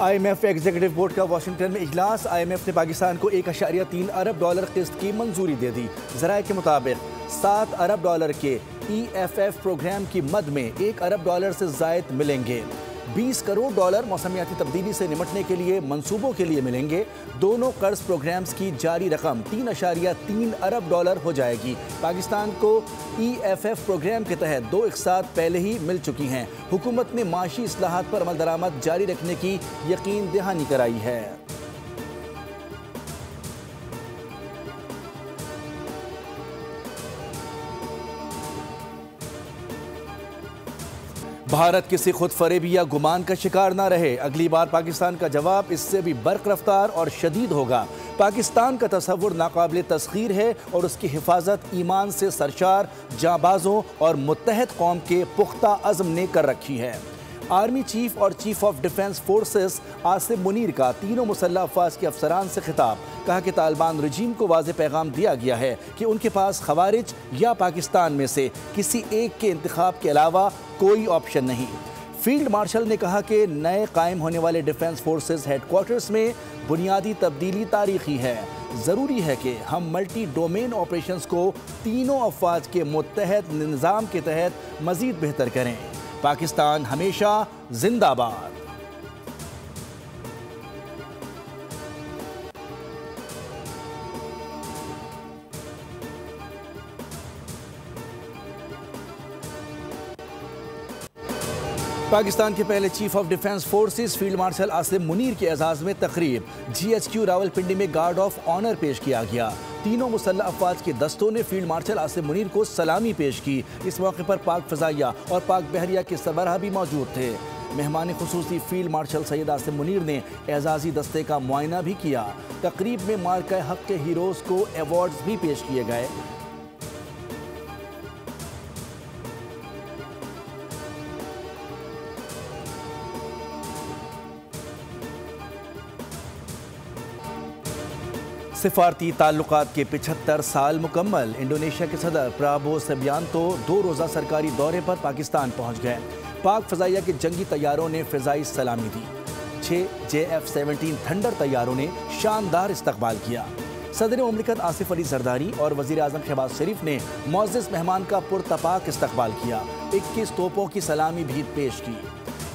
IMF executive board का Washington में इजलास। IMF ने पाकिस्तान को $1.3 अरब किस्त की मंजूरी दे दी। ज़राए के मुताबिक $7 अरब के EFF प्रोग्राम की मद में $1 अरब से ज़ायद मिलेंगे। $20 करोड़ मौसमियाती तब्दीली से निपटने के लिए मंसूबों के लिए मिलेंगे। दोनों कर्ज प्रोग्राम्स की जारी रकम $3.3 अरब हो जाएगी। पाकिस्तान को EFF प्रोग्राम के तहत 2 इक़सात पहले ही मिल चुकी हैं। हुकूमत ने माशी इस्लाहात पर अमल दरामद जारी रखने की यकीन दहानी कराई है। भारत किसी खुद फरेबी या गुमान का शिकार ना रहे। अगली बार पाकिस्तान का जवाब इससे भी बर्क रफ्तार और शदीद होगा। पाकिस्तान का तस्वुर नाकाबिल तस्खीर है और उसकी हिफाजत ईमान से सरशार जाबाजों और मुत्तहद कौम के पुख्ता अज़्म ने कर रखी है। आर्मी चीफ और chief of defence forces Asim Munir का तीनों मुसल्लह अफवाज के अफसरान से खिताब। कहा कि तालिबान रजीम को वाज़ेह पैगाम दिया गया है कि उनके पास खवारिज या पाकिस्तान में से किसी एक के इंतखाब के अलावा कोई ऑप्शन नहीं। फील्ड मार्शल ने कहा कि नए कायम होने वाले डिफेंस फोर्सेस हेडक्वार्टर्स में बुनियादी तब्दीली तारीखी है। ज़रूरी है कि हम मल्टी डोमेन ऑपरेशंस को तीनों अफवाज के मुत्तहद निज़ाम के तहत मज़ीद बेहतर करें। पाकिस्तान हमेशा जिंदाबाद। पाकिस्तान के पहले chief of defence forces field marshal Asim Munir के एजाज़ में तकरीब GHQ रावलपिंडी में गार्ड ऑफ ऑनर पेश किया गया। तीनों मुसल्लह अफवाज के दस्तों ने फील्ड मार्शल आसिम मुनीर को सलामी पेश की। इस मौके पर पाक फ़ज़ाइया और पाक बहरिया के सरबराह भी मौजूद थे। मेहमान खुसूसी फील्ड मार्शल सैयद आसिम मुनीर ने एजाज़ी दस्ते का मुआयना भी किया। तकरीब में मार्का हक़ के हीरोज़ को अवार्ड्स भी पेश किए गए। सिफारती ताल्लुकात के 75 साल मुकम्मल। इंडोनेशिया के सदर प्राबो सबियांतो 2 रोज़ा सरकारी दौरे पर पाकिस्तान पहुँच गए। पाक फ़ज़ाइया के जंगी तैयारों ने फ़िज़ाई सलामी दी। 6 JF-17 थंडर तैयारों ने शानदार इस्तकबाल किया। सदर मुमलिकत आसिफ अली जरदारी और वज़ीर आज़म शहबाज शरीफ ने मुअज़्ज़ज़ मेहमान का पुरतपाक इस्तकबाल किया। 21 तोपों की सलामी भी पेश की।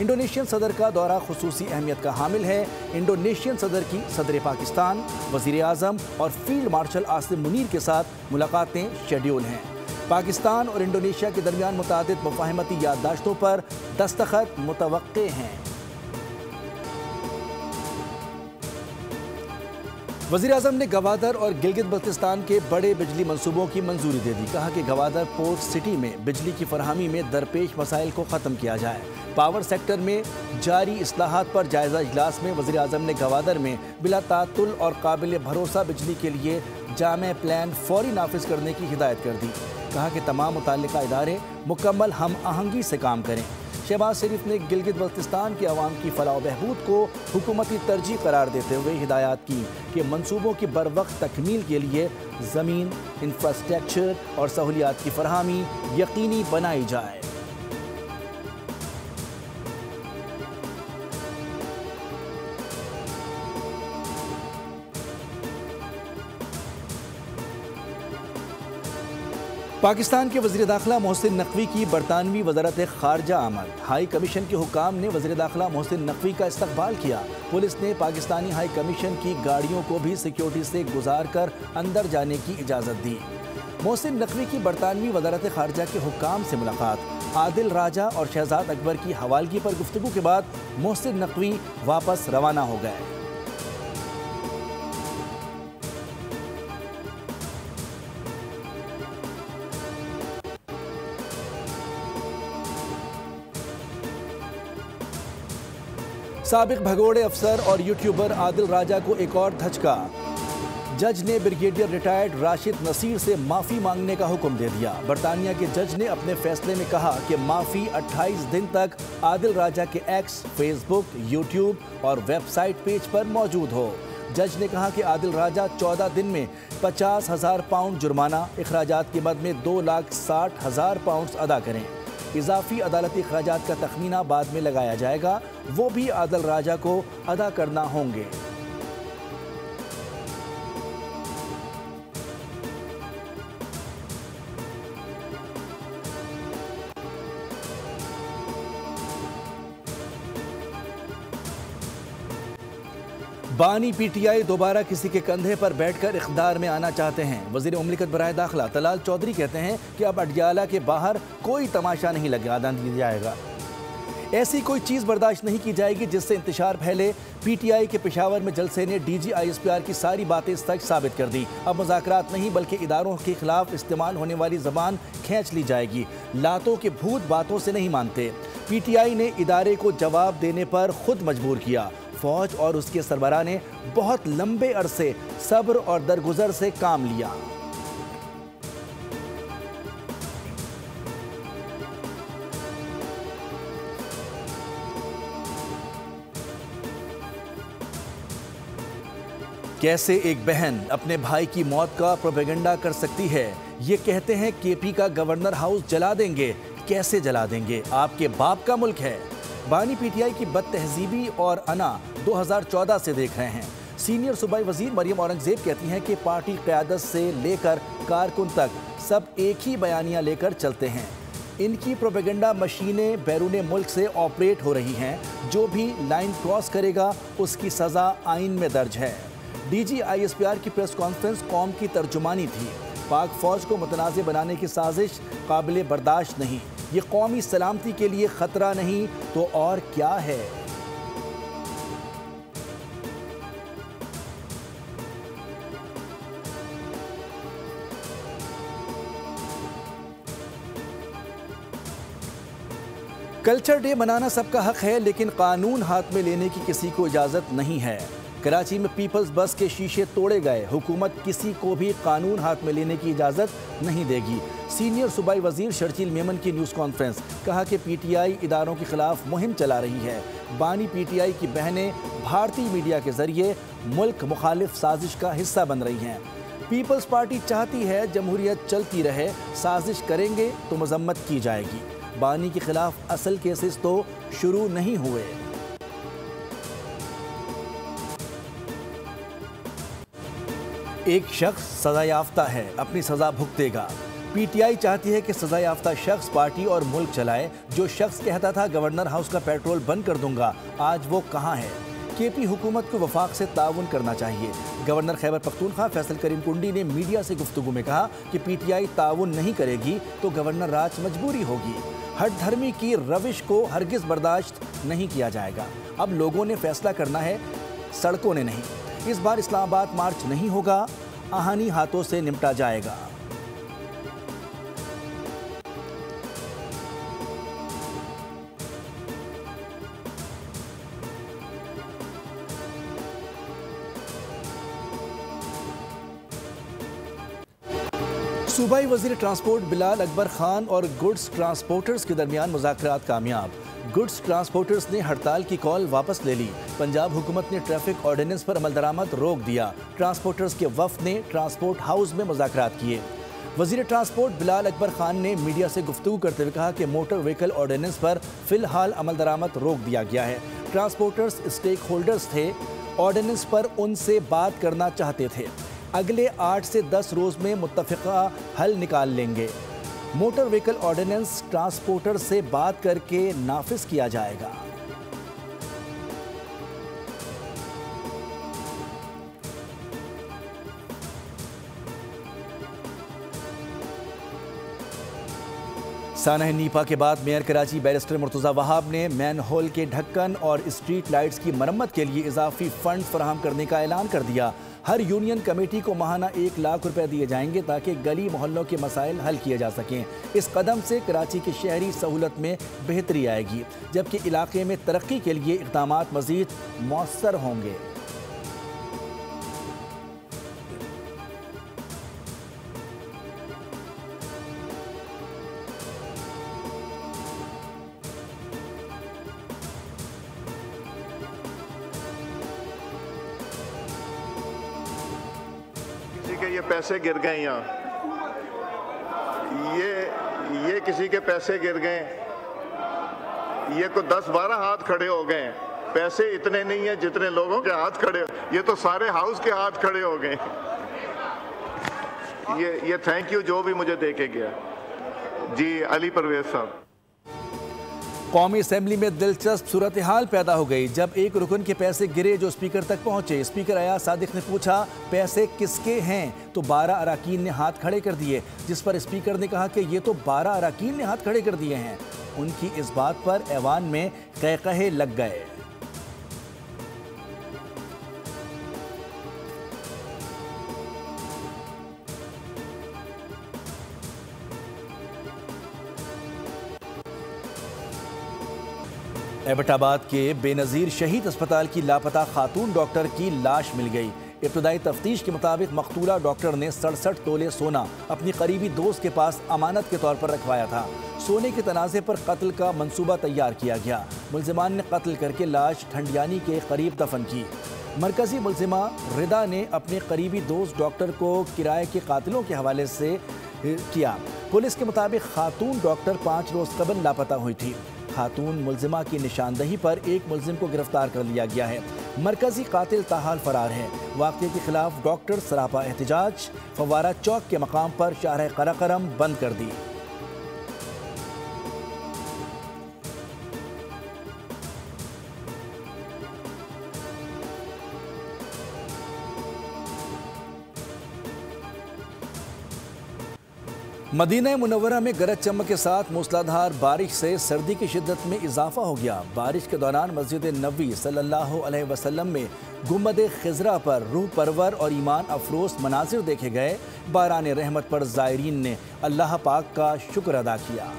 इंडोनेशियन सदर का दौरा खुसूसी अहमियत का हामिल है। इंडोनेशियन सदर की सदर पाकिस्तान, वज़ीर आज़म और फील्ड मार्शल आसिम मुनीर के साथ मुलाकातें शेड्यूल हैं। पाकिस्तान और इंडोनेशिया के दरमियान मुतादिद मुफ़ाहमती याददाश्तों पर दस्तखत मुतवक्के हैं। वज़ीर आज़म ने गवादर और गिलगित बल्तिस्तान के बड़े बिजली मंसूबों की मंजूरी दे दी। कहा कि गवादर पोर्ट सिटी में बिजली की फरहमी में दरपेश मसाइल को ख़त्म किया जाए। पावर सेक्टर में जारी इस्लाहात पर जायज़ा इजलास में वज़ीर आज़म ने गवादर में बिला तातुल और काबिल भरोसा बिजली के लिए जामे प्लान फौरी नाफिज करने की हिदायत कर दी। कहा कि तमाम मुताल्लिका इदारे मुकम्मल हम आहंगी से काम करें। शहबाज शरीफ ने गिलगित बल्तिस्तान के अवाम की फलाह व बहबूद को हुकूमती तरजीह करार देते हुए हिदायत की कि मंसूबों की बरवक्त तकमील के लिए ज़मीन, इंफ्रास्ट्रक्चर और सहूलियात की फरहमी यकीनी बनाई जाए। पाकिस्तान के वज़ीर दाखिला मोहसिन नकवी की बरतानवी वज़ारत ख़ारजा आमद। हाई कमीशन के हुकाम ने वज़ीर दाखिला मोहसिन नकवी का इस्तकबाल किया। पुलिस ने पाकिस्तानी हाई कमीशन की गाड़ियों को भी सिक्योरिटी से गुजार कर अंदर जाने की इजाज़त दी। मोहसिन नकवी की बरतानवी वज़ारत ख़ारजा के हुकाम से मुलाकात। आदिल राजा और शहजाद अकबर की हवालगी पर गुफ्तगू के बाद मोहसिन नकवी वापस रवाना हो गए। साबिक भगोड़े अफसर और यूट्यूबर आदिल राजा को एक और धचका। जज ने ब्रिगेडियर रिटायर्ड राशिद नसीर से माफ़ी मांगने का हुक्म दे दिया। बरतानिया के जज ने अपने फैसले में कहा कि माफ़ी 28 दिन तक आदिल राजा के एक्स, फेसबुक, यूट्यूब और वेबसाइट पेज पर मौजूद हो। जज ने कहा कि आदिल राजा 14 दिन में 50,000 पाउंड जुर्माना, अखराजात की मद में 2,60,000 पाउंड अदा करें। इजाफी अदालती खर्चात का तखमीना बाद में लगाया जाएगा, वो भी आदल राजा को अदा करना होंगे। बानी पीटीआई दोबारा किसी के कंधे पर बैठकर इख्तियार में आना चाहते हैं। वज़ीर मुमलिकत बराए दाखिला तलाल चौधरी कहते हैं कि अब अडयाला के बाहर कोई तमाशा नहीं लगा दिया जाएगा। ऐसी कोई चीज़ बर्दाश्त नहीं की जाएगी जिससे इंतशार फैले। पीटीआई के पेशावर में जलसे ने DGISPR की सारी बातें सच साबित कर दी। अब मुज़ाकरात नहीं बल्कि इदारों के खिलाफ इस्तेमाल होने वाली ज़बान खींच ली जाएगी। लातों के भूत बातों से नहीं मानते। पीटीआई ने इदारे को जवाब देने पर खुद मजबूर किया। फौज और उसके सरबराह ने बहुत लंबे अरसे सब्र और दरगुजर से काम लिया। कैसे एक बहन अपने भाई की मौत का प्रोपेगेंडा कर सकती है? ये कहते हैं केपी का गवर्नर हाउस जला देंगे। कैसे जला देंगे? आपके बाप का मुल्क है। बानी पीटीआई की बदतहजीबी और अना 2014 से देख रहे हैं। सीनियर सूबाई वजीर मरियम औरंगजेब कहती हैं कि पार्टी क़यादत से लेकर कारकुन तक सब एक ही बयानियां लेकर चलते हैं। इनकी प्रोपेगेंडा मशीनें बैरून मुल्क से ऑपरेट हो रही हैं। जो भी लाइन क्रॉस करेगा उसकी सज़ा आइन में दर्ज है। DGISPR की प्रेस कॉन्फ्रेंस कौम की तर्जुमानी थी। पाक फौज को मुतनाज़ बनाने की साजिश काबिल बर्दाश्त नहीं। ये कौमी सलामती के लिए खतरा नहीं तो और क्या है? कल्चर डे मनाना सबका हक है, लेकिन कानून हाथ में लेने की किसी को इजाज़त नहीं है। कराची में पीपल्स बस के शीशे तोड़े गए। हुकूमत किसी को भी कानून हाथ में लेने की इजाज़त नहीं देगी। सीनियर सूबाई वजीर शर्जील मेमन की न्यूज़ कॉन्फ्रेंस, कहा कि पीटीआई इदारों के खिलाफ मुहिम चला रही है। बानी पीटीआई की बहनें भारतीय मीडिया के जरिए मुल्क मुखालिफ साजिश का हिस्सा बन रही हैं। पीपल्स पार्टी चाहती है जमहूरियत चलती रहे, साजिश करेंगे तो मजम्मत की जाएगी। बानी के खिलाफ असल केसेस तो शुरू नहीं हुए। एक शख्स सजा याफ्ता है, अपनी सजा भुगतेगा। पीटीआई चाहती है कि सजा याफ्ता शख्स पार्टी और मुल्क चलाए। जो शख्स कहता था गवर्नर हाउस का पेट्रोल बंद कर दूंगा, आज वो कहाँ है? केपी हुकूमत को वफाक से ताउन करना चाहिए। गवर्नर खैबर पख्तूनख्वा फैसल करीम कुंडी ने मीडिया से गुफ्तगू में कहा कि पीटीआई ताउन नहीं करेगी तो गवर्नर राज मजबूरी होगी। हट धर्मी की रविश को हरगिज बर्दाश्त नहीं किया जाएगा। अब लोगों ने फैसला करना है, सड़कों ने नहीं। इस बार इस्लामाबाद मार्च नहीं होगा, आहनी हाथों से निपटा जाएगा। सूबाई वजीर ट्रांसपोर्ट बिलाल अकबर खान और गुड्स ट्रांसपोर्टर्स के दरमियान मुज़ाकरात कामयाब। गुड्स ट्रांसपोर्टर्स ने हड़ताल की कॉल वापस ले ली। पंजाब हुकूमत ने ट्रैफिक ऑर्डिनेंस पर अमल दरामद रोक दिया। ट्रांसपोर्टर्स के वफ़द ने ट्रांसपोर्ट हाउस में मुज़ाकरात किए। वजीर ट्रांसपोर्ट बिलाल अकबर खान ने मीडिया से गुफ्तगू करते हुए कहा कि मोटर व्हीकल ऑर्डिनेंस पर फ़िलहाल अमल दरामद रोक दिया गया है। ट्रांसपोर्टर्स स्टेक होल्डर्स थे, ऑर्डिनेंस पर उनसे बात करना चाहते थे। अगले 8 से 10 रोज़ में मुत्तफ़िक़ा हल निकाल लेंगे। मोटर व्हीकल ऑर्डिनेंस ट्रांसपोर्टर से बात करके नाफिज किया जाएगा। सानह नीपा के बाद मेयर कराची बैरिस्टर मुर्तज़ा वहाब ने मैन होल के ढक्कन और स्ट्रीट लाइट्स की मरम्मत के लिए इजाफी फंड फराहम करने का ऐलान कर दिया। हर यूनियन कमेटी को माहाना 1 लाख रुपए दिए जाएंगे ताकि गली मोहल्लों के मसाइल हल किए जा सकें। इस कदम से कराची की शहरी सहूलत में बेहतरी आएगी, जबकि इलाके में तरक्की के लिए इक़दामात मज़ीद मौसर होंगे। के ये पैसे गिर गए यहाँ, ये किसी के पैसे गिर गए, ये को 10-12 हाथ खड़े हो गए। पैसे इतने नहीं है जितने लोगों के हाथ खड़े, ये तो सारे हाउस के हाथ खड़े हो गए। ये थैंक यू जो भी मुझे दे के गया। जी अली परवेज साहब। कौमी असेंबली में दिलचस्प सूरत हाल पैदा हो गई जब एक रुकन के पैसे गिरे जो स्पीकर तक पहुंचे। स्पीकर अयाज सादिक ने पूछा पैसे किसके हैं, तो 12 अराकीन ने हाथ खड़े कर दिए, जिस पर स्पीकर ने कहा कि ये तो 12 अराकीन ने हाथ खड़े कर दिए हैं। उनकी इस बात पर ऐवान में कहकहे लग गए। एबटाबाद के बेनज़ीर शहीद अस्पताल की लापता खातून डॉक्टर की लाश मिल गई। इब्तदाई तफ्तीश के मुताबिक मकतूला डॉक्टर ने 67 तोले सोना अपनी करीबी दोस्त के पास अमानत के तौर पर रखवाया था। सोने के तनाज़े पर कत्ल का मंसूबा तैयार किया गया। मुल्जिमान ने कत्ल करके लाश ठंडियानी के करीब दफन की। मरकजी मुल्जिमा रिदा ने अपने करीबी दोस्त डॉक्टर को किराए के कातिलों के हवाले से किया। पुलिस के मुताबिक खातून डॉक्टर 5 रोज़ कबल लापता हुई थी। खातून मुल्जिमा की निशानदही पर एक मुल्जिम को गिरफ्तार कर लिया गया है। मरकजी कातिल ताहाल फरार है। वाक़े के खिलाफ डॉक्टर सरापा एहतजाज। फवारा चौक के मकाम पर शाहराह कराकरम बंद कर दी। मदीना मुनव्वरा में गरज चमक के साथ मूसलाधार बारिश से सर्दी की शिद्दत में इजाफा हो गया। बारिश के दौरान मस्जिद नबी सल्लल्लाहु अलैहि वसल्लम में गुंबद खिजरा पर रूह परवर और ईमान अफरोज मनाजिर देखे गए। बारान रहमत पर ज़ायरीन ने अल्लाह पाक का शुक्र अदा किया।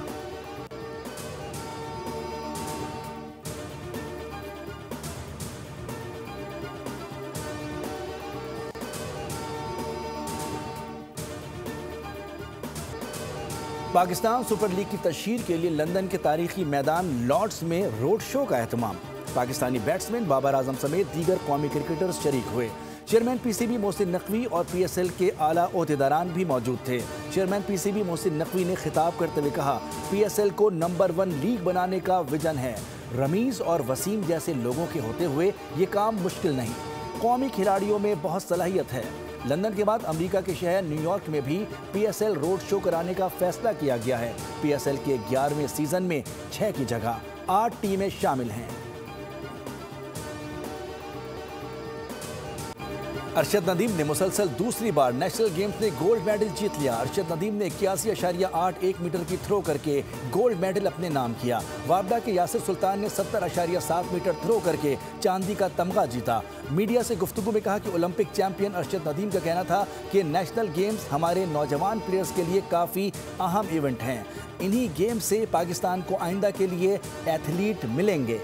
पाकिस्तान सुपर लीग की तशहीर के लिए लंदन के तारीखी मैदान लॉर्ड्स में रोड शो का एहतमाम। पाकिस्तानी बैट्समैन बाबर आजम समेत दीगर कौमी क्रिकेटर्स शरीक हुए। चेयरमैन पीसीबी मोहसिन नकवी और पीएसएल के आला ओहदेदारान भी मौजूद थे। चेयरमैन पीसीबी मोहसिन नकवी ने खिताब करते हुए कहा, पीएसएल को नंबर 1 लीग बनाने का विजन है। रमीज और वसीम जैसे लोगों के होते हुए ये काम मुश्किल नहीं। कौमी खिलाड़ियों में बहुत सलाहियत है। लंदन के बाद अमेरिका के शहर न्यूयॉर्क में भी पीएसएल रोड शो कराने का फैसला किया गया है। पीएसएल के 11वें सीजन में 6 की जगह 8 टीमें शामिल हैं। अरशद नदीम ने मुसलसल दूसरी बार नेशनल गेम्स में गोल्ड मेडल जीत लिया। अरशद नदीम ने 81.81 मीटर की थ्रो करके गोल्ड मेडल अपने नाम किया। वाबडा के यासिर सुल्तान ने 70.7 मीटर थ्रो करके चांदी का तमगा जीता। मीडिया से गुफ्तगू में कहा कि ओलंपिक चैंपियन अरशद नदीम का कहना था कि नेशनल गेम्स हमारे नौजवान प्लेयर्स के लिए काफ़ी अहम इवेंट हैं। इन्हीं गेम से पाकिस्तान को आइंदा के लिए एथलीट मिलेंगे।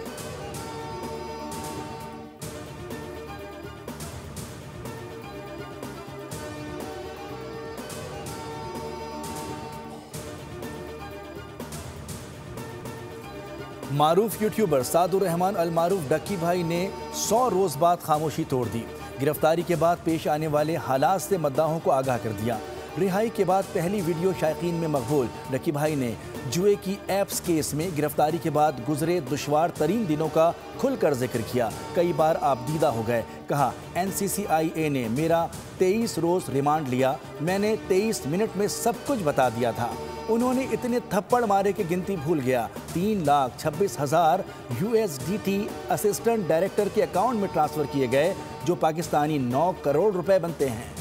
मारूफ यूट्यूबर सादुर रहमान अल मारूफ डक्की भाई ने 100 रोज़ बाद खामोशी तोड़ दी। गिरफ्तारी के बाद पेश आने वाले हालात से मद्दाहों को आगाह कर दिया। रिहाई के बाद पहली वीडियो शायकीन में मकबूल। डक्की भाई ने जुए की एप्स केस में गिरफ्तारी के बाद गुजरे दुश्वार तरीन दिनों का खुलकर जिक्र किया। कई बार आप दीदा हो गए। कहा, NCCIA ने मेरा 23 रोज़ रिमांड लिया। मैंने 23 मिनट में सब कुछ बता दिया था। उन्होंने इतने थप्पड़ मारे कि गिनती भूल गया। 3,26,000 USDT असिस्टेंट डायरेक्टर के अकाउंट में ट्रांसफ़र किए गए, जो पाकिस्तानी 9 करोड़ रुपए बनते हैं।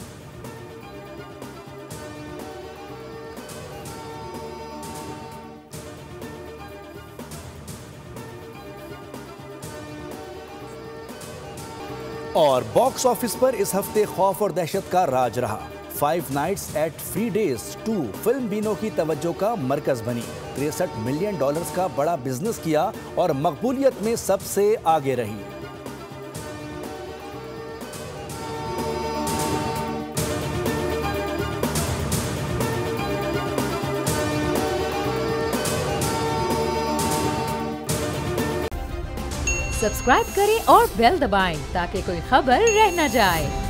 और बॉक्स ऑफिस पर इस हफ्ते खौफ और दहशत का राज रहा। 5 nights at Freddy's 2 film बीनों की तवज्जो का मरकज बनी। $63 मिलियन का बड़ा बिजनेस किया और मकबूलियत में सबसे आगे रही। सब्सक्राइब करें और बेल दबाएं ताकि कोई खबर रह न जाए।